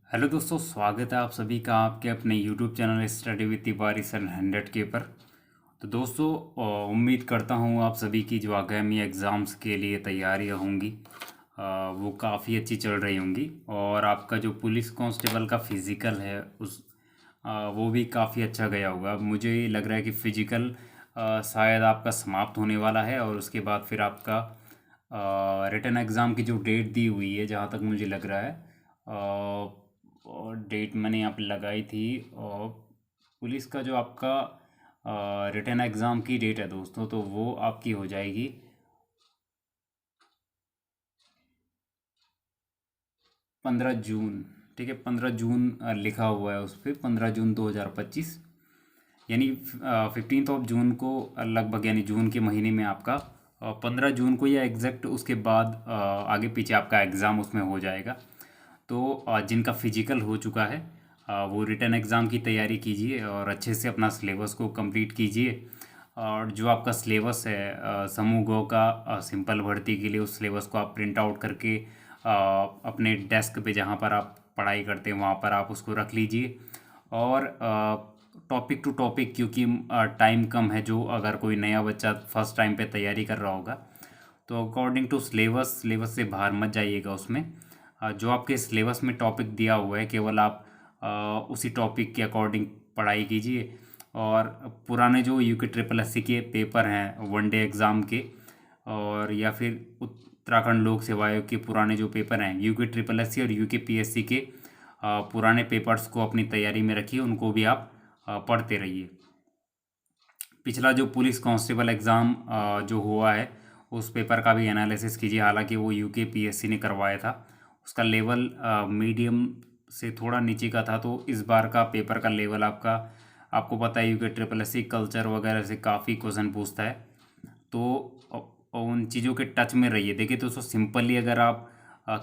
Hello दोस्तों, स्वागत है आप सभी का आपके अपने YouTube channel study with Tiwari सन 100 के पर। तो दोस्तों, उम्मीद करता हूँ आप सभी की जो आगामी एग्ज़ाम्स के लिए तैयारियाँ होंगी वो काफ़ी अच्छी चल रही होंगी। और आपका जो पुलिस कांस्टेबल का फिज़िकल है वो भी काफ़ी अच्छा गया होगा। मुझे लग रहा है कि फ़िज़िकल शायद आपका समाप्त होने वाला है और उसके बाद फिर आपका रिटन एग्ज़ाम की जो डेट दी हुई है, जहाँ तक मुझे लग रहा है और डेट मैंने यहाँ पे लगाई थी। और पुलिस का जो आपका रिटन एग्ज़ाम की डेट है दोस्तों, तो वो आपकी हो जाएगी 15 जून। ठीक है, 15 जून लिखा हुआ है उस पर, 15 जून 2025। यानी 15 जून को लगभग, यानी जून के महीने में आपका 15 जून को या एग्जैक्ट उसके बाद आगे पीछे आपका एग्ज़ाम उसमें हो जाएगा। तो जिनका फिजिकल हो चुका है वो रिटन एग्ज़ाम की तैयारी कीजिए और अच्छे से अपना सिलेबस को कंप्लीट कीजिए। और जो आपका सिलेबस है समूह गौ का सिंपल भर्ती के लिए, उस सिलेबस को आप प्रिंट आउट करके अपने डेस्क पे जहाँ पर आप पढ़ाई करते हैं वहाँ पर आप उसको रख लीजिए। और टॉपिक टू टॉपिक, क्योंकि टाइम कम है, जो अगर कोई नया बच्चा फर्स्ट टाइम पे तैयारी कर रहा होगा तो अकॉर्डिंग टू सिलेबस से बाहर मत जाइएगा उसमें। जो आपके सिलेबस में टॉपिक दिया हुआ है केवल आप उसी टॉपिक के अकॉर्डिंग पढ़ाई कीजिए। और पुराने जो यूके ट्रिपल एस सी के पेपर हैं वनडे एग्ज़ाम के, और या फिर उत्तराखंड लोक सेवा आयोग के पुराने जो पेपर हैं यूके ट्रिपल एस सी और यूके पी एस सी के पुराने पेपर्स को अपनी तैयारी में रखिए, उनको भी आप पढ़ते रहिए। पिछला जो पुलिस कांस्टेबल एग्ज़ाम जो हुआ है उस पेपर का भी एनालिसिस कीजिए। हालांकि वो यूके पीएससी ने करवाया था, उसका लेवल मीडियम से थोड़ा नीचे का था। तो इस बार का पेपर का लेवल आपको पता है, UK triple S C culture वगैरह से काफ़ी क्वेश्चन पूछता है। तो उन चीज़ों के टच में रहिए। देखिए दोस्तों, सिंपली अगर आप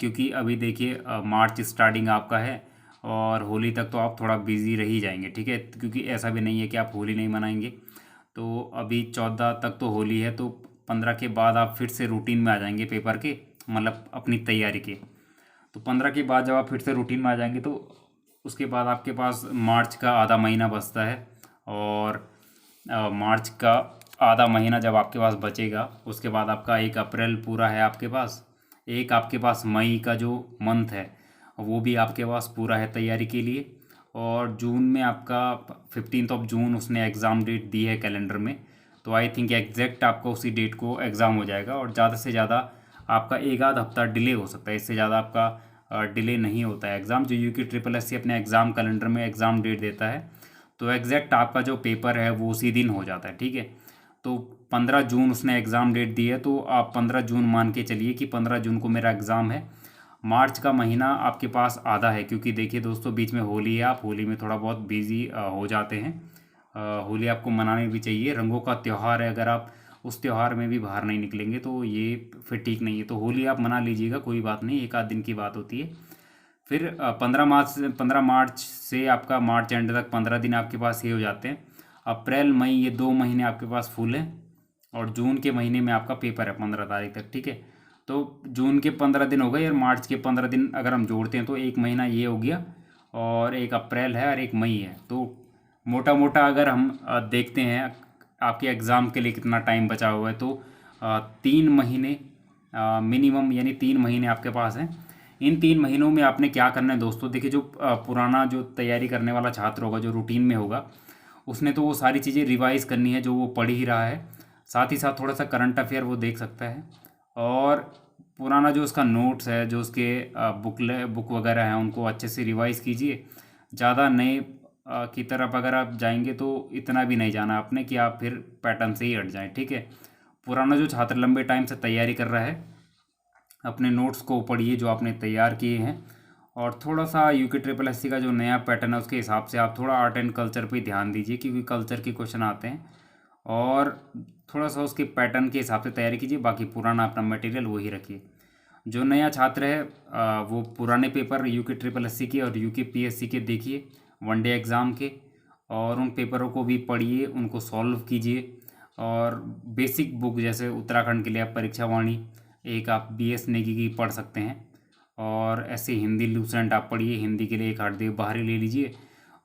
क्योंकि अभी देखिए मार्च स्टार्टिंग आपका है और होली तक तो आप थोड़ा बिजी रह ही जाएंगे। ठीक है, क्योंकि ऐसा भी नहीं है कि आप होली नहीं मनाएंगे। तो अभी 14 तक तो होली है, तो 15 के बाद आप फिर से रूटीन में आ जाएंगे पेपर के, मतलब अपनी तैयारी के। तो 15 के बाद जब आप फिर से रूटीन में आ जाएंगे तो उसके बाद आपके पास मार्च का आधा महीना बचता है। और मार्च का आधा महीना जब आपके पास बचेगा, उसके बाद आपका 1 अप्रैल पूरा है आपके पास। एक आपके पास मई का जो मंथ है वो भी आपके पास पूरा है तैयारी के लिए। और जून में आपका 15 जून उसने एग्ज़ाम डेट दी है कैलेंडर में। तो आई थिंक एग्जैक्ट आपका उसी डेट को एग्ज़ाम हो जाएगा। और ज़्यादा से ज़्यादा आपका एक आध हफ्ता डिले हो सकता है, इससे ज़्यादा आपका डिले नहीं होता है एग्ज़ाम। जो यूके ट्रिपल एस सी अपने एग्ज़ाम कैलेंडर में एग्ज़ाम डेट देता है, तो एग्जैक्ट आपका जो पेपर है वो उसी दिन हो जाता है। ठीक है, तो 15 जून उसने एग्ज़ाम डेट दी है, तो आप 15 जून मान के चलिए कि 15 जून को मेरा एग्ज़ाम है। मार्च का महीना आपके पास आधा है, क्योंकि देखिए दोस्तों, बीच में होली है, आप होली में थोड़ा बहुत बिजी हो जाते हैं। होली आपको मनानी भी चाहिए, रंगों का त्यौहार है। अगर आप उस त्यौहार में भी बाहर नहीं निकलेंगे तो ये फिर ठीक नहीं है। तो होली आप मना लीजिएगा, कोई बात नहीं, एक आध दिन की बात होती है। फिर 15 मार्च से आपका मार्च एंड तक 15 दिन आपके पास ये हो जाते हैं। अप्रैल मई ये 2 महीने आपके पास फुल है। और जून के महीने में आपका पेपर है 15 तारीख तक। ठीक है, तो जून के 15 दिन हो गए और मार्च के 15 दिन अगर हम जोड़ते हैं तो एक महीना ये हो गया। और एक अप्रैल है और एक मई है। तो मोटा मोटा अगर हम देखते हैं आपके एग्ज़ाम के लिए कितना टाइम बचा हुआ है, तो 3 महीने मिनिमम, यानी 3 महीने आपके पास हैं। इन 3 महीनों में आपने क्या करना है दोस्तों? देखिए, जो पुराना जो तैयारी करने वाला छात्र होगा, जो रूटीन में होगा, उसने तो वो सारी चीज़ें रिवाइज़ करनी है जो वो पढ़ ही रहा है। साथ ही साथ थोड़ा सा करंट अफेयर वो देख सकता है। और पुराना जो उसका नोट्स है, जो उसके बुक वगैरह हैं, उनको अच्छे से रिवाइज़ कीजिए। ज़्यादा नए की तरफ अगर आप जाएंगे तो इतना भी नहीं जाना आपने कि आप फिर पैटर्न से ही हट जाएं। ठीक है, पुराना जो छात्र लंबे टाइम से तैयारी कर रहा है, अपने नोट्स को पढ़िए जो आपने तैयार किए हैं। और थोड़ा सा यूके ट्रिपल एस सी का जो नया पैटर्न है उसके हिसाब से आप थोड़ा आर्ट एंड कल्चर पे ध्यान दीजिए, क्योंकि कल्चर के क्वेश्चन आते हैं। और थोड़ा सा उसके पैटर्न के हिसाब से तैयारी कीजिए। बाकी पुराना अपना मटेरियल वही रखिए। जो नया छात्र है वो पुराने paper UK triple S C के और यूके पी एस सी के देखिए, वनडे एग्ज़ाम के। और उन पेपरों को भी पढ़िए, उनको सॉल्व कीजिए। और बेसिक बुक जैसे उत्तराखंड के लिए आप परीक्षा वाणी, एक आप बी एस नेगी की पढ़ सकते हैं। और ऐसे हिंदी लूसेंट आप पढ़िए, हिंदी के लिए एक हरदेव बाहरी ले लीजिए,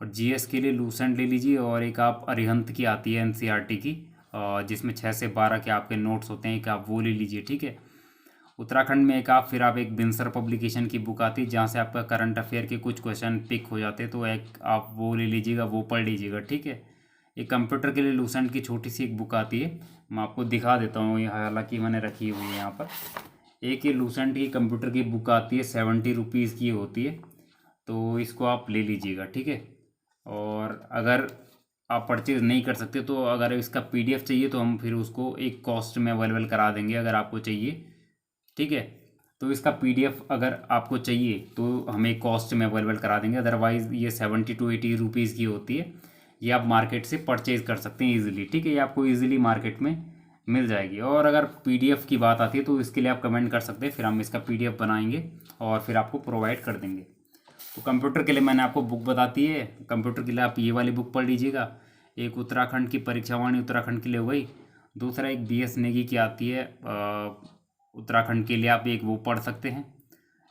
और जीएस के लिए लूसेंट ले लीजिए, और एक आप अरिहंत की आती है एनसीईआरटी की, जिसमें 6 से 12 के आपके नोट्स होते हैं, एक आप वो ले लीजिए, ठीक है। उत्तराखंड में फिर आप एक बिनसर पब्लिकेशन की बुक आती है जहाँ से आपका करंट अफेयर के कुछ क्वेश्चन पिक हो जाते हैं, तो एक आप वो ले लीजिएगा, वो पढ़ लीजिएगा, ठीक है। एक कंप्यूटर के लिए लूसेंट की छोटी सी एक बुक आती है, मैं आपको दिखा देता हूँ, ये हालांकि मैंने रखी हुई है यहाँ पर। एक ये लूसेंट की कंप्यूटर की बुक आती है, 70 रुपीज़ की होती है, तो इसको आप ले लीजिएगा, ठीक है। और अगर आप परचेज़ नहीं कर सकते तो अगर इसका पीडीएफ चाहिए तो हम फिर उसको एक कॉस्ट में अवेलेबल करा देंगे अगर आपको चाहिए, ठीक है। तो इसका पीडीएफ अगर आपको चाहिए तो हमें कॉस्ट में अवेलेबल करा देंगे, अदरवाइज़ ये 70 to 80 रुपीज़ की होती है। ये आप मार्केट से परचेज़ कर सकते हैं ईजिली, ठीक है। ये आपको ईजिली मार्केट में मिल जाएगी। और अगर पीडीएफ की बात आती है तो इसके लिए आप कमेंट कर सकते हैं, फिर हम इसका पीडीएफ बनाएंगे और फिर आपको प्रोवाइड कर देंगे। तो कंप्यूटर के लिए मैंने आपको बुक बताती है, कंप्यूटर के लिए आप ये वाली बुक पढ़ लीजिएगा। एक उत्तराखंड की परीक्षावाणी उत्तराखंड के लिए हो गई। दूसरा एक बीएस नेगी की आती है उत्तराखंड के लिए, आप एक वो पढ़ सकते हैं।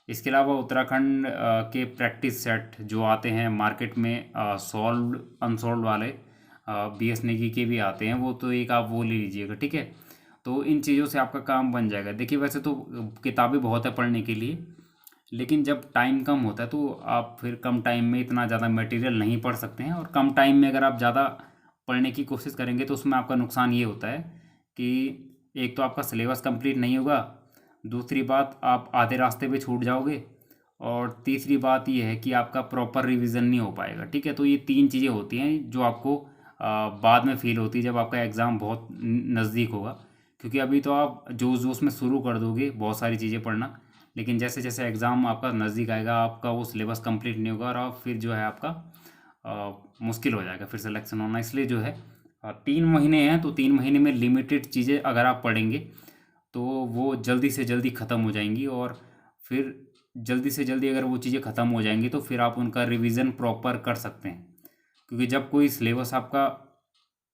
इसके अलावा उत्तराखंड के प्रैक्टिस सेट जो आते हैं मार्केट में, सॉल्व अनसॉल्व वाले बीएस नेगी के भी आते हैं वो, तो एक आप वो ले लीजिएगा, ठीक है। तो इन चीज़ों से आपका काम बन जाएगा। देखिए वैसे तो किताबें बहुत है पढ़ने के लिए, लेकिन जब टाइम कम होता है तो आप फिर कम टाइम में इतना ज़्यादा मटेरियल नहीं पढ़ सकते हैं, और कम टाइम में अगर आप ज़्यादा पढ़ने की कोशिश करेंगे तो उसमें आपका नुकसान ये होता है कि एक तो आपका सिलेबस कंप्लीट नहीं होगा, दूसरी बात आप आधे रास्ते पे छूट जाओगे, और तीसरी बात ये है कि आपका प्रॉपर रिवीजन नहीं हो पाएगा, ठीक है। तो ये 3 चीज़ें होती हैं जो आपको बाद में फील होती है जब आपका एग्ज़ाम बहुत नज़दीक होगा, क्योंकि अभी तो आप जोश जोश में शुरू कर दोगे बहुत सारी चीज़ें पढ़ना, लेकिन जैसे जैसे एग्ज़ाम आपका नज़दीक आएगा आपका वो सिलेबस कंप्लीट नहीं होगा, और आप फिर जो है आपका मुश्किल हो जाएगा फिर सिलेक्शन होना। इसलिए जो है 3 महीने हैं, तो 3 महीने में लिमिटेड चीज़ें अगर आप पढ़ेंगे तो वो जल्दी से जल्दी ख़त्म हो जाएंगी, और फिर जल्दी से जल्दी अगर वो चीज़ें ख़त्म हो जाएंगी तो फिर आप उनका रिवीजन प्रॉपर कर सकते हैं। क्योंकि जब कोई सिलेबस आपका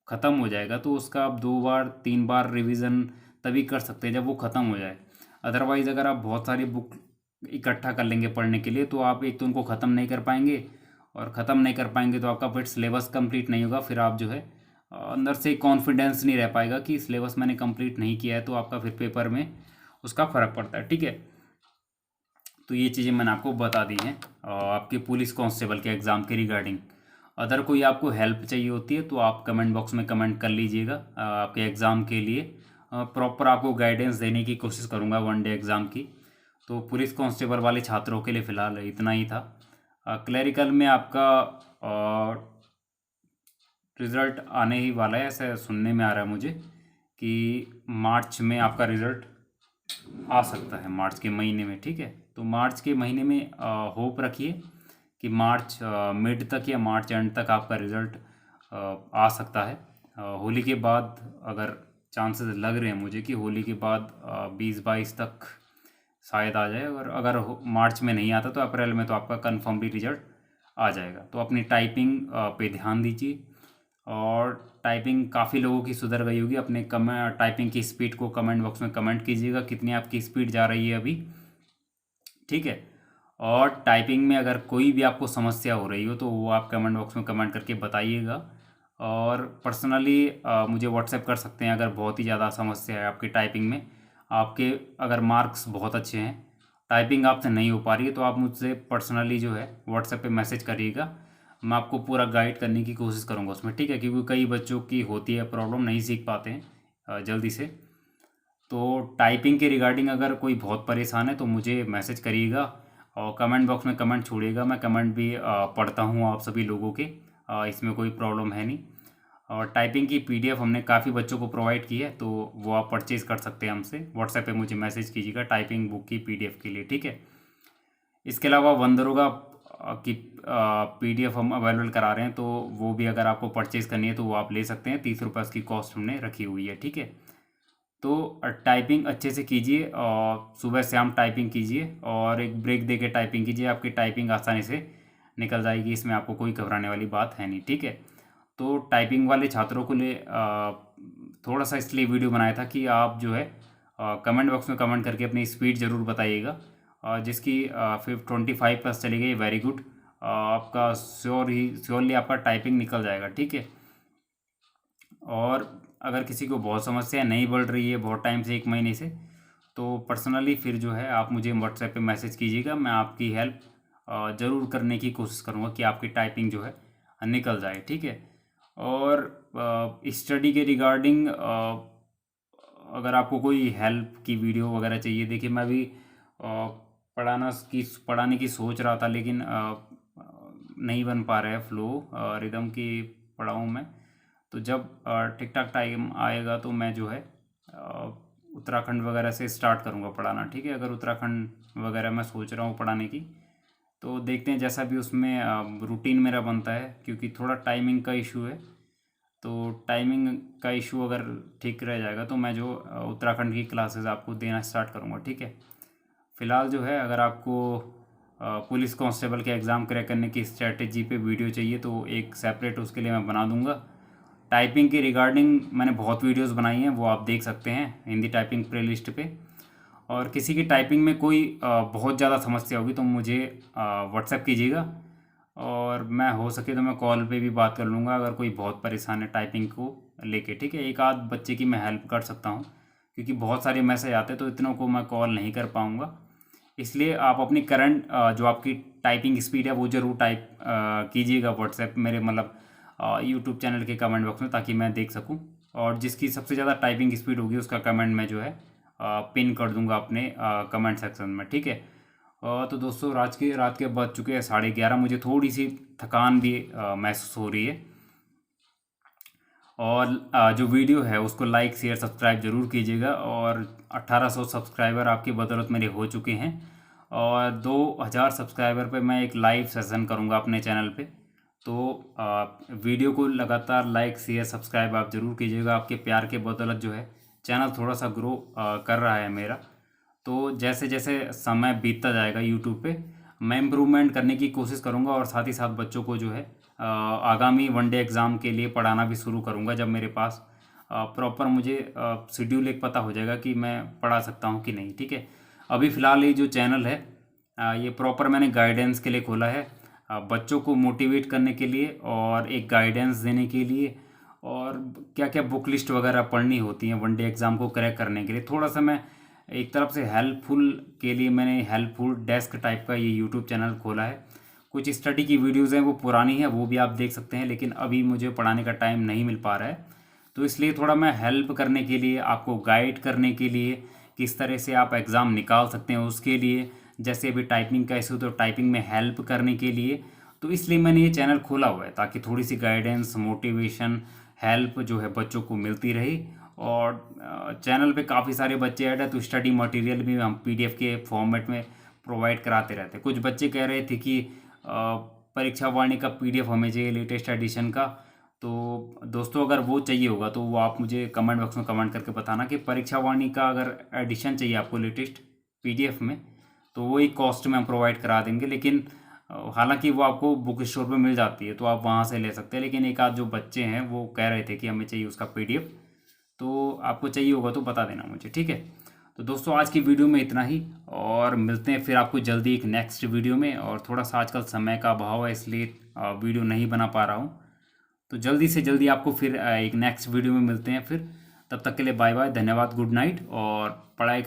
ख़त्म हो जाएगा तो उसका आप 2 बार 3 बार रिवीजन तभी कर सकते हैं जब वो ख़त्म हो जाए। अदरवाइज़ अगर आप बहुत सारी बुक इकट्ठा कर लेंगे पढ़ने के लिए तो आप एक तो उनको ख़त्म नहीं कर पाएंगे, और ख़त्म नहीं कर पाएंगे तो आपका फिर सिलेबस कंप्लीट नहीं होगा, फिर आप जो है अंदर से कॉन्फिडेंस नहीं रह पाएगा कि सिलेबस मैंने कंप्लीट नहीं किया है, तो आपका फिर पेपर में उसका फ़र्क पड़ता है, ठीक है। तो ये चीज़ें मैंने आपको बता दी हैं आपके पुलिस कांस्टेबल के एग्ज़ाम के रिगार्डिंग। अदर कोई आपको हेल्प चाहिए होती है तो आप कमेंट बॉक्स में कमेंट कर लीजिएगा। आपके एग्ज़ाम के लिए प्रॉपर आपको गाइडेंस देने की कोशिश करूँगा 1 डे एग्ज़ाम की। तो पुलिस कांस्टेबल वाले छात्रों के लिए फ़िलहाल इतना ही था। क्लरिकल में आपका रिज़ल्ट आने ही वाला है, ऐसा सुनने में आ रहा है मुझे कि मार्च में आपका रिज़ल्ट आ सकता है, मार्च के महीने में, ठीक है। तो मार्च के महीने में होप रखिए कि मार्च मिड तक या मार्च एंड तक आपका रिज़ल्ट आ सकता है। होली के बाद अगर चांसेस लग रहे हैं मुझे कि होली के बाद 20-22 तक शायद आ जाए, और अगर मार्च में नहीं आता तो अप्रैल में तो आपका कन्फर्मली रिजल्ट आ जाएगा। तो अपनी टाइपिंग पे ध्यान दीजिए, और टाइपिंग काफ़ी लोगों की सुधर गई होगी। अपने टाइपिंग की स्पीड को कमेंट बॉक्स में कमेंट कीजिएगा कितनी आपकी स्पीड जा रही है अभी, ठीक है। और टाइपिंग में अगर कोई भी आपको समस्या हो रही हो तो वो आप कमेंट बॉक्स में कमेंट करके बताइएगा, और पर्सनली मुझे व्हाट्सएप कर सकते हैं अगर बहुत ही ज़्यादा समस्या है आपकी टाइपिंग में। आपके अगर मार्क्स बहुत अच्छे हैं, टाइपिंग आपसे नहीं हो पा रही है, तो आप मुझसे पर्सनली जो है व्हाट्सएप पे मैसेज करिएगा, मैं आपको पूरा गाइड करने की कोशिश करूँगा उसमें, ठीक है। क्योंकि कई बच्चों की होती है प्रॉब्लम, नहीं सीख पाते हैं जल्दी से। तो टाइपिंग के रिगार्डिंग अगर कोई बहुत परेशान है तो मुझे मैसेज करिएगा, और कमेंट बॉक्स में कमेंट छोड़िएगा। मैं कमेंट भी पढ़ता हूँ आप सभी लोगों के, इसमें कोई प्रॉब्लम है नहीं। और टाइपिंग की पीडीएफ हमने काफ़ी बच्चों को प्रोवाइड की है, तो वो आप परचेज़ कर सकते हैं हमसे। व्हाट्सएप पे मुझे मैसेज कीजिएगा टाइपिंग बुक की पीडीएफ के लिए, ठीक है। इसके अलावा वनदरोगा की पीडीएफ हम अवेलेबल करा रहे हैं, तो वो भी अगर आपको परचेज़ करनी है तो वो आप ले सकते हैं। 30 रुपये उसकी कॉस्ट हमने रखी हुई है, ठीक है। तो टाइपिंग अच्छे से कीजिए, और सुबह शाम टाइपिंग कीजिए, और एक ब्रेक दे के टाइपिंग कीजिए, आपकी टाइपिंग आसानी से निकल जाएगी, इसमें आपको कोई घबराने वाली बात है नहीं, ठीक है। तो टाइपिंग वाले छात्रों को लिए थोड़ा सा इसलिए वीडियो बनाया था कि आप जो है कमेंट बॉक्स में कमेंट करके अपनी स्पीड ज़रूर बताइएगा, जिसकी फिर 25+ चली गई, वेरी गुड। आपका श्योरली आपका टाइपिंग निकल जाएगा, ठीक है। और अगर किसी को बहुत समस्या नहीं बढ़ रही है बहुत टाइम से, 1 महीने से, तो पर्सनली फिर जो है आप मुझे व्हाट्सएप पे मैसेज कीजिएगा, मैं आपकी हेल्प ज़रूर करने की कोशिश करूँगा कि आपकी टाइपिंग जो है निकल जाए, ठीक है। और स्टडी के रिगार्डिंग अगर आपको कोई हेल्प की वीडियो वगैरह चाहिए, देखिए मैं भी पढ़ाने की सोच रहा था, लेकिन नहीं बन पा रहा है फ्लो रिदम की पढ़ाऊँ मैं। तो जब ठीक ठाक टाइम आएगा तो मैं जो है उत्तराखंड वगैरह से स्टार्ट करूँगा पढ़ाना, ठीक है। अगर उत्तराखंड वगैरह मैं सोच रहा हूँ पढ़ाने की, तो देखते हैं जैसा भी उसमें रूटीन मेरा बनता है, क्योंकि थोड़ा टाइमिंग का इशू है। तो टाइमिंग का इशू अगर ठीक रह जाएगा तो मैं जो उत्तराखंड की क्लासेस आपको देना स्टार्ट करूँगा, ठीक है। फ़िलहाल जो है अगर आपको पुलिस कांस्टेबल के एग्ज़ाम क्रैक करने की स्ट्रेटजी पे वीडियो चाहिए तो एक सेपरेट उसके लिए मैं बना दूंगा। टाइपिंग के रिगार्डिंग मैंने बहुत वीडियोस बनाई हैं, वो आप देख सकते हैं हिंदी टाइपिंग प्लेलिस्ट पे। और किसी की टाइपिंग में कोई बहुत ज़्यादा समस्या होगी तो मुझे व्हाट्सएप कीजिएगा, और मैं हो सके तो मैं कॉल पे भी बात कर लूँगा अगर कोई बहुत परेशान है टाइपिंग को लेके, ठीक है। एक आध बच्चे की मैं हेल्प कर सकता हूँ, क्योंकि बहुत सारे मैसेज आते हैं तो इतनों को मैं कॉल नहीं कर पाऊँगा। इसलिए आप अपनी करंट जो आपकी टाइपिंग स्पीड है वो ज़रूर टाइप कीजिएगा व्हाट्सएप मेरे मतलब यूट्यूब चैनल के कमेंट बॉक्स में, ताकि मैं देख सकूं। और जिसकी सबसे ज़्यादा टाइपिंग स्पीड होगी उसका कमेंट मैं जो है पिन कर दूंगा अपने कमेंट सेक्शन में, ठीक है। तो दोस्तों रात के बज चुके हैं 11:30, मुझे थोड़ी सी थकान भी महसूस हो रही है। और जो वीडियो है उसको लाइक शेयर सब्सक्राइब ज़रूर कीजिएगा। और 1800 सब्सक्राइबर आपकी बदौलत मेरे हो चुके हैं, और 2000 सब्सक्राइबर पे मैं एक लाइव सेशन करूँगा अपने चैनल पे। तो वीडियो को लगातार लाइक शेयर सब्सक्राइब आप ज़रूर कीजिएगा। आपके प्यार के बदौलत जो है चैनल थोड़ा सा ग्रो कर रहा है मेरा। तो जैसे जैसे समय बीतता जाएगा यूट्यूब पे मैं इम्प्रूवमेंट करने की कोशिश करूँगा, और साथ ही साथ बच्चों को जो है आगामी वनडे एग्ज़ाम के लिए पढ़ाना भी शुरू करूँगा, जब मेरे पास प्रॉपर मुझे शेड्यूल एक पता हो जाएगा कि मैं पढ़ा सकता हूँ कि नहीं, ठीक है। अभी फ़िलहाल ये जो चैनल है ये प्रॉपर मैंने गाइडेंस के लिए खोला है, बच्चों को मोटिवेट करने के लिए और एक गाइडेंस देने के लिए, और क्या क्या बुक लिस्ट वगैरह पढ़नी होती है वनडे एग्ज़ाम को क्रैक करने के लिए। थोड़ा सा मैं एक तरफ से हेल्पफुल के लिए मैंने हेल्पफुल डेस्क टाइप का ये यूट्यूब चैनल खोला है। कुछ स्टडी की वीडियोज़ हैं वो पुरानी है, वो भी आप देख सकते हैं, लेकिन अभी मुझे पढ़ाने का टाइम नहीं मिल पा रहा है। तो इसलिए थोड़ा मैं हेल्प करने के लिए, आपको गाइड करने के लिए, किस तरह से आप एग्ज़ाम निकाल सकते हैं उसके लिए, जैसे अभी टाइपिंग का इशू तो टाइपिंग में हेल्प करने के लिए, तो इसलिए मैंने ये चैनल खोला हुआ है, ताकि थोड़ी सी गाइडेंस मोटिवेशन हेल्प जो है बच्चों को मिलती रही। और चैनल पे काफ़ी सारे बच्चे ऐड है, तो स्टडी मटेरियल भी हम PDF के फॉर्मेट में प्रोवाइड कराते रहते हैं। कुछ बच्चे कह रहे थे कि परीक्षा वाणी का PDF हमें चाहिए लेटेस्ट एडिशन का। तो दोस्तों अगर वो चाहिए होगा तो वो आप मुझे कमेंट बॉक्स में कमेंट करके बताना कि परीक्षा वाणी का अगर एडिशन चाहिए आपको लेटेस्ट PDF में, तो वो एक कॉस्ट में हम प्रोवाइड करा देंगे। लेकिन हालांकि वो आपको बुक स्टोर पे मिल जाती है तो आप वहाँ से ले सकते हैं, लेकिन एक आध जो बच्चे हैं वो कह रहे थे कि हमें चाहिए उसका PDF। तो आपको चाहिए होगा तो बता देना मुझे, ठीक है। तो दोस्तों आज की वीडियो में इतना ही, और मिलते हैं फिर आपको जल्दी एक नेक्स्ट वीडियो में। और थोड़ा सा आजकल समय का अभाव है इसलिए वीडियो नहीं बना पा रहा हूँ। तो जल्दी से जल्दी आपको फिर एक नेक्स्ट वीडियो में मिलते हैं फिर। तब तक के लिए बाय बाय, धन्यवाद, गुड नाइट, और पढ़ाई